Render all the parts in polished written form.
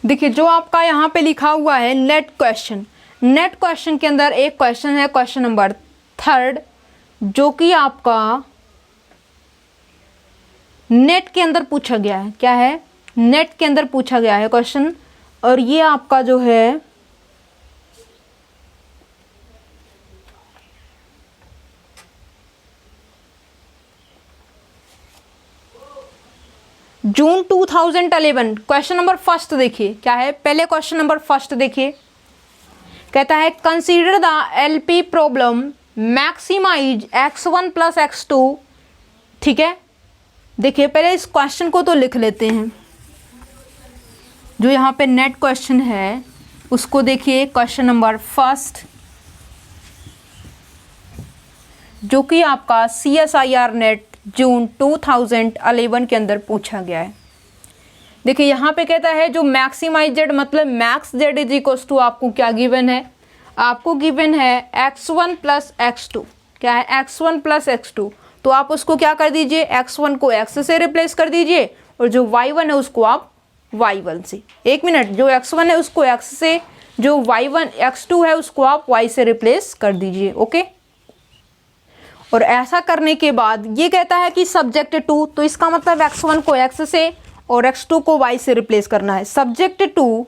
देखिए जो आपका यहाँ पे लिखा हुआ है नेट क्वेश्चन, नेट क्वेश्चन के अंदर एक क्वेश्चन है क्वेश्चन नंबर 3 जो कि आपका नेट के अंदर पूछा गया है। क्या है? नेट के अंदर पूछा गया है क्वेश्चन। और ये आपका जो है जून 2011 क्वेश्चन नंबर फर्स्ट देखिए क्या है। पहले क्वेश्चन नंबर फर्स्ट देखिए, कहता है consider the LP problem maximize x1 plus x2। ठीक है, देखिए पहले इस क्वेश्चन को तो लिख लेते हैं। जो यहाँ पे नेट क्वेश्चन है उसको देखिए, क्वेश्चन नंबर फर्स्ट जो कि आपका CSIR नेट जून 2011 के अंदर पूछा गया है। देखिए यहाँ पे कहता है जो मैक्सिमाइज जेड मतलब max Z is equals to आपको क्या गिवन है? आपको गिवन है x1 प्लस x2। क्या है? x1 plus x2। तो आप उसको क्या कर दीजिए, x1 को x से रिप्लेस कर दीजिए और जो y1 है उसको आप y1 से। एक मिनट, जो x1 है उसको x से, जो x2 है उसको आप y से रिप्लेस कर दीजिए। ओके, और ऐसा करने के बाद ये कहता है कि सब्जेक्ट टू, तो इसका मतलब x1 को x से और x2 को y से रिप्लेस करना है। Subject to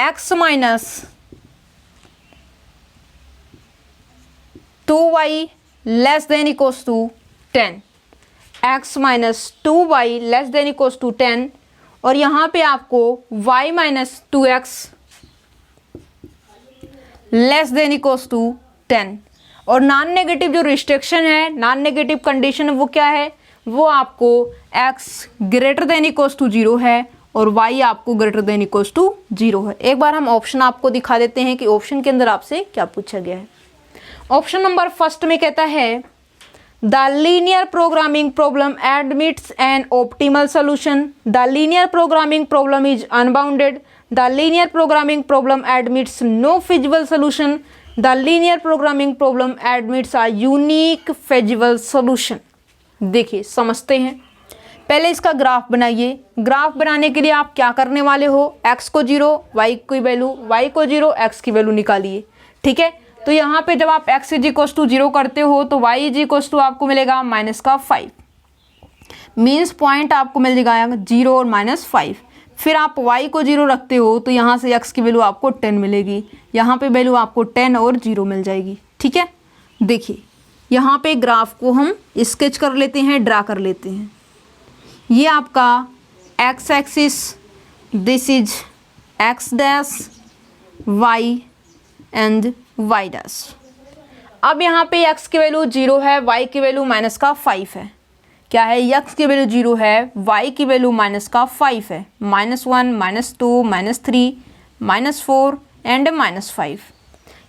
x minus 2y less than equals to 10, x minus 2y less than equals to 10, और यहाँ पे आपको y minus 2x less than equals to 10। और नॉन नेगेटिव जो रिस्ट्रिक्शन है, नॉन नेगेटिव कंडीशन वो क्या है? वो आपको x greater than equals to 0 है और y आपको ग्रेटर देन इक्वल्स टू 0 है। एक बार हम ऑप्शन आपको दिखा देते हैं कि ऑप्शन के अंदर आपसे क्या पूछा गया है। ऑप्शन नंबर फर्स्ट में कहता है the linear programming problem admits an optimal solution, the linear programming problem is unbounded, the linear programming problem admits no feasible solution, the linear programming problem admits a unique feasible solution. देखिए समझते हैं, पहले इसका graph बनाइए। Graph बनाने के लिए आप क्या करने वाले हो, x को 0, y की वैल्यू, y को 0, x की वैल्यू निकालिए। ठीक है, तो यहाँ पे जब आप x इज इक्वल्स टू 0 करते हो तो y इज इक्वल्स टू आपको मिलेगा -5, मीन्स पॉइंट आपको मिल जाएगा 0 और -5। फिर आप y को 0 रखते हो तो यहाँ से x की वैल्यू आपको 10 मिलेगी, यहाँ पे वैल्यू आपको 10 और 0 मिल जाएगी। ठीक है, देखिए यहाँ पे ग्राफ को हम स्केच कर लेते हैं, ड्रा कर लेते हैं। ये आपका x axis, this is x dash, y and y dash. अब यहाँ पे x की वैल्यू 0 है, y की वैल्यू -5 है। क्या है? x की वैल्यू 0 है, y की वैल्यू -5 है, -1, -2, -3, -4 एंड -5।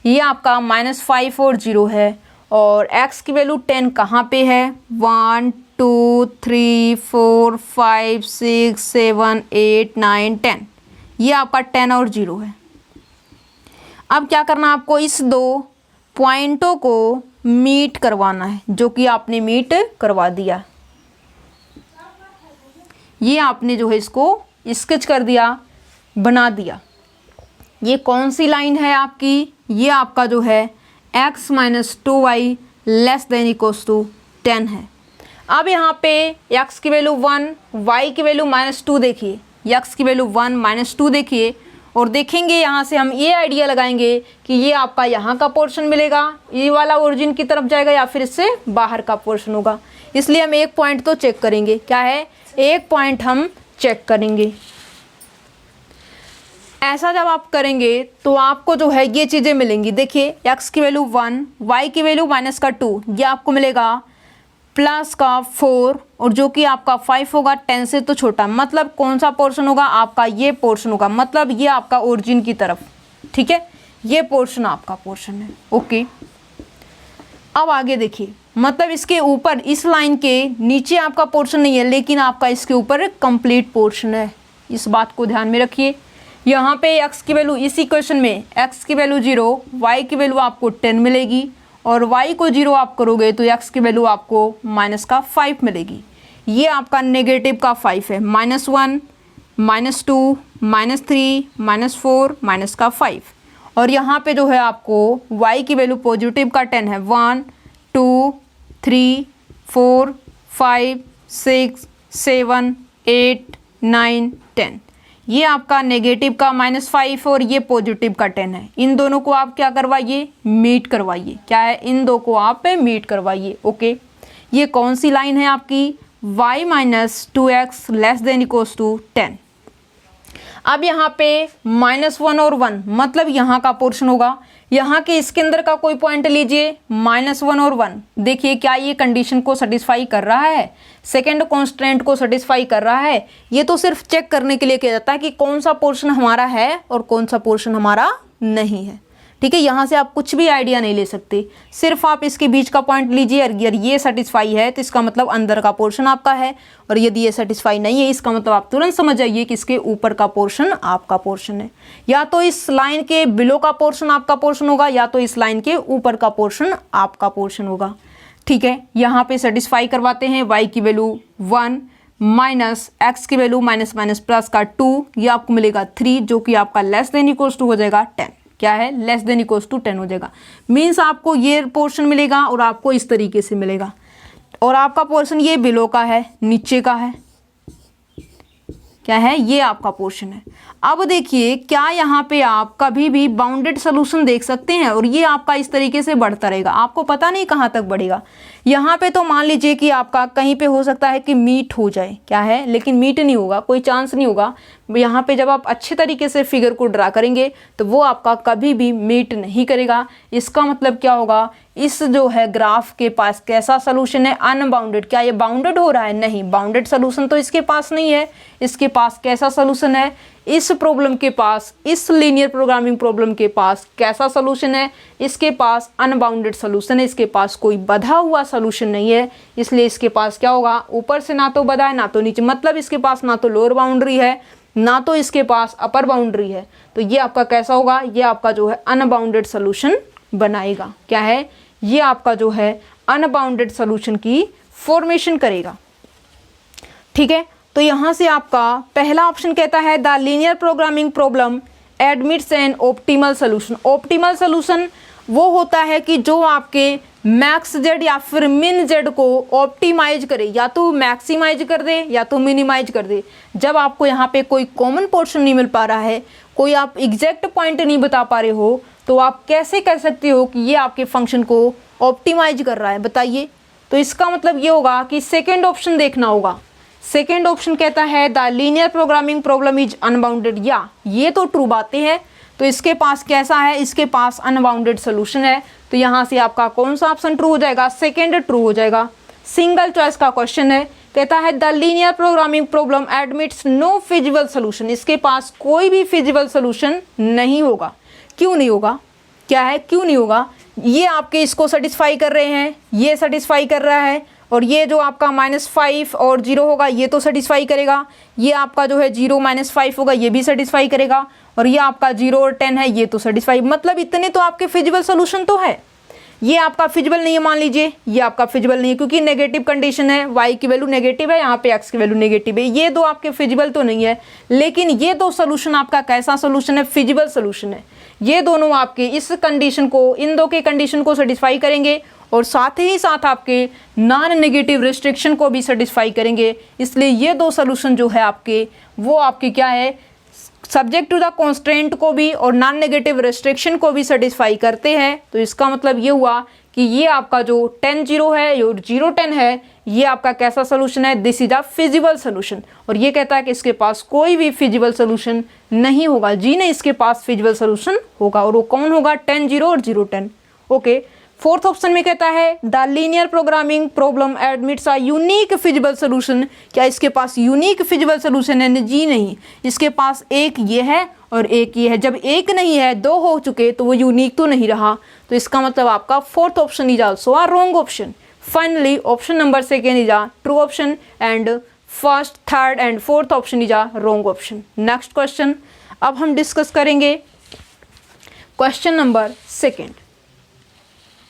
ये आपका -5 और 0 है। और x की वैल्यू 10 कहाँ पे है? 1 2 3 4 5 6 7 8 9 10। ये आपका 10 और 0 है। अब क्या करना आपको, इस दो पॉइंटों को मीट करवाना है, जो कि आपने मीट करवा दिया। ये आपने जो है इसको स्केच कर दिया, बना दिया। ये कौन सी लाइन है आपकी? ये आपका जो है x minus 2y less than equals to 10 है। अब यहाँ पे x की वैल्यू 1, y की वैल्यू -2 देखिए, x की वैल्यू 1 -2 देखिए, और देखेंगे यहाँ से हम ये आइडिया लगाएंगे कि ये आपका यहाँ का पोर्शन मिलेगा, ये वाला ओरिजिन की तरफ जाएगा या फिर इससे बाहर का पोर्शन होगा। इसलिए हम एक पॉइंट तो चेक करेंगे। क्या है? एक पॉइंट हम चेक करेंगे। ऐसा जब आप करेंगे तो आपको जो है ये चीज़ें मिलेंगी। देखिए x की वैल्यू 1, y की वैल्यू -2, ये आपको मिलेगा +4, और जो कि आपका 5 होगा 10 से तो छोटा, मतलब कौन सा पोर्शन होगा आपका? ये पोर्शन होगा, मतलब ये आपका ओरिजिन की तरफ। ठीक है, ये पोर्शन आपका पोर्शन है। ओके, अब आगे देखिए, मतलब इसके ऊपर इस लाइन के नीचे आपका पोर्शन नहीं है, लेकिन आपका इसके ऊपर कंप्लीट पोर्शन है। इस बात को ध्यान में रखिए। यहाँ पे x की वैल्यू, इस इक्वेशन में x की वैल्यू 0, y की वैल्यू आपको 10 मिलेगी, और y को 0 आप करोगे तो x की वैल्यू आपको -5 मिलेगी। ये आपका नेगेटिव का 5 है, -1, -2, -3, -4, माइनस का 5। और यहाँ पे जो है आपको y की वैल्यू पॉजिटिव का 10 है। 1 2 3 4 5 6 7 8 9 10। ये आपका नेगेटिव का -5 और ये पॉजिटिव का 10 है। इन दोनों को आप क्या करवाइए, मीट करवाइए। क्या है, इन दो को आप मीट करवाइए। ओके, ये कौन सी लाइन है आपकी, y minus 2x less than equals to 10। अब यहाँ पे -1 और 1 मतलब यहाँ का पोर्शन होगा। यहाँ के इसके अंदर का कोई पॉइंट लीजिए, -1 और 1। देखिए क्या ये कंडीशन को सेटिस्फाई कर रहा है, सेकेंड कॉन्स्टेंट को सेटिस्फाई कर रहा है। ये तो सिर्फ चेक करने के लिए किया जाता है कि कौन सा पोर्शन हमारा है और कौन सा पोर्शन हमारा नहीं है। ठीक है, यहाँ से आप कुछ भी आइडिया नहीं ले सकते, सिर्फ आप इसके बीच का पॉइंट लीजिए। अगर ये सेटिस्फाई है तो इसका मतलब अंदर का पोर्शन आपका है, और यदि ये सेटिस्फाई नहीं है इसका मतलब आप तुरंत समझ जाइए कि इसके ऊपर का पोर्शन आपका पोर्शन है। या तो इस लाइन के बिलो का पोर्शन आपका पोर्शन होगा, या तो इस लाइन के ऊपर का पोर्शन आपका पोर्शन होगा। ठीक है, यहाँ पे सेटिस्फाई करवाते हैं। y की वैल्यू 1 माइनस x की वैल्यू माइनस माइनस प्लस का 2, ये आपको मिलेगा 3, जो कि आपका लेस देन इक्वल्स टू हो जाएगा 10। क्या है, लेस देन इक्वल्स टू 10 हो जाएगा। मीन्स आपको ये पोर्शन मिलेगा और आपको इस तरीके से मिलेगा, और आपका पोर्शन ये बिलो का है, नीचे का है। क्या है, ये आपका पोर्शन है। अब देखिए क्या यहाँ पे आप कभी भी बाउंडेड सोल्यूशन देख सकते हैं, और ये आपका इस तरीके से बढ़ता रहेगा, आपको पता नहीं कहाँ तक बढ़ेगा। यहाँ पे तो मान लीजिए कि आपका कहीं पे हो सकता है कि मीट हो जाए, क्या है, लेकिन मीट नहीं होगा, कोई चांस नहीं होगा। यहाँ पे जब आप अच्छे तरीके से फिगर को ड्रा करेंगे तो वो आपका कभी भी मीट नहीं करेगा। इसका मतलब क्या होगा, इस जो है ग्राफ के पास कैसा सोल्यूशन है, अनबाउंडेड। क्या ये बाउंडेड हो रहा है, नहीं, बाउंडेड सोल्यूशन तो इसके पास नहीं है। इसके पास कैसा सोल्यूशन है, इस प्रॉब्लम के पास, इस लीनियर प्रोग्रामिंग प्रॉब्लम के पास कैसा सोल्यूशन है, इसके पास अनबाउंडेड सोल्यूशन है। इसके पास कोई बधा हुआ सोल्यूशन नहीं है, इसलिए इसके पास क्या होगा, ऊपर से ना तो बधा है ना तो नीचे, मतलब इसके पास ना तो लोअर बाउंड्री है ना तो इसके पास अपर बाउंड्री है। तो ये आपका कैसा होगा, ये आपका जो है अनबाउंडेड सोल्यूशन बनाएगा। क्या है, ये आपका जो है अनबाउंडेड सोल्यूशन की फॉर्मेशन करेगा। ठीक है, तो यहाँ से आपका पहला ऑप्शन कहता है the linear programming problem admits an optimal solution. Optimal solution वो होता है कि जो आपके मैक्स जेड या फिर मिन जेड को ऑप्टिमाइज करे, या तो मैक्सिमाइज कर दे या तो मिनिमाइज कर दे। जब आपको यहाँ पे कोई कॉमन पोर्शन नहीं मिल पा रहा है, कोई आप एग्जैक्ट पॉइंट नहीं बता पा रहे हो, तो आप कैसे कह सकते हो कि ये आपके फंक्शन को ऑप्टिमाइज कर रहा है, बताइए। तो इसका मतलब ये होगा कि सेकेंड ऑप्शन देखना होगा। सेकेंड ऑप्शन कहता है the linear programming problem is unbounded, या ये तो ट्रू बातें हैं। तो इसके पास कैसा है, इसके पास अनबाउंडेड सोल्यूशन है। तो यहाँ से आपका कौन सा ऑप्शन ट्रू हो जाएगा, सेकेंड ट्रू हो जाएगा। सिंगल चॉइस का क्वेश्चन है, कहता है the linear programming problem admits no feasible solution. इसके पास कोई भी फिजिबल सोल्यूशन नहीं होगा। क्यों नहीं होगा, क्या है, क्यों नहीं होगा, ये आपके इसको सेटिस्फाई कर रहे हैं, ये सेटिस्फाई कर रहा है, और ये जो आपका -5 और 0 होगा ये तो सेटिस्फाई करेगा। ये आपका जो है 0 -5 होगा ये भी सेटिस्फाई करेगा, और ये आपका 0 और 10 है ये तो सेटिस्फाई। मतलब इतने तो आपके फिजिबल सोल्यूशन तो है। ये आपका फिजिबल नहीं है, मान लीजिए ये आपका फिजिबल नहीं है क्योंकि नेगेटिव कंडीशन है, y की वैल्यू नेगेटिव है, यहाँ पे x की वैल्यू नेगेटिव है। ये दो आपके फिजिबल तो नहीं है, लेकिन ये दो सोल्यूशन आपका कैसा सोल्यूशन है, फिजिबल सोल्यूशन है। ये दोनों आपके इस कंडीशन को, इन दो के कंडीशन को सेटिस्फाई करेंगे, और साथ ही साथ आपके नॉन नेगेटिव रिस्ट्रिक्शन को भी सेटिस्फाई करेंगे। इसलिए ये दो सोल्यूशन जो है आपके, वो आपके क्या है, सब्जेक्ट टू द कॉन्स्ट्रेंट को भी और नॉन नेगेटिव रेस्ट्रिक्शन को भी सेटिस्फाई करते हैं। तो इसका मतलब ये हुआ कि ये आपका जो 10 0 है और 0 10 है, ये आपका कैसा सोल्यूशन है, this is a feasible solution. और ये कहता है कि इसके पास कोई भी फिजिबल सोल्यूशन नहीं होगा, जी नहीं, इसके पास फिजिबल सोल्यूशन होगा, और वो कौन होगा, 10 0 और 0 10। ओके, फोर्थ ऑप्शन में कहता है the linear programming problem admits a unique feasible solution. क्या इसके पास यूनिक फिजिबल सोल्यूशन है, जी नहीं, इसके पास एक ये है और एक ये है। जब एक नहीं है, दो हो चुके, तो वो यूनिक तो नहीं रहा। तो इसका मतलब आपका fourth option is also a wrong option. Finally option number second is a true option, and first, third and fourth option is a wrong option. Next question अब हम डिस्कस करेंगे, क्वेश्चन नंबर सेकेंड।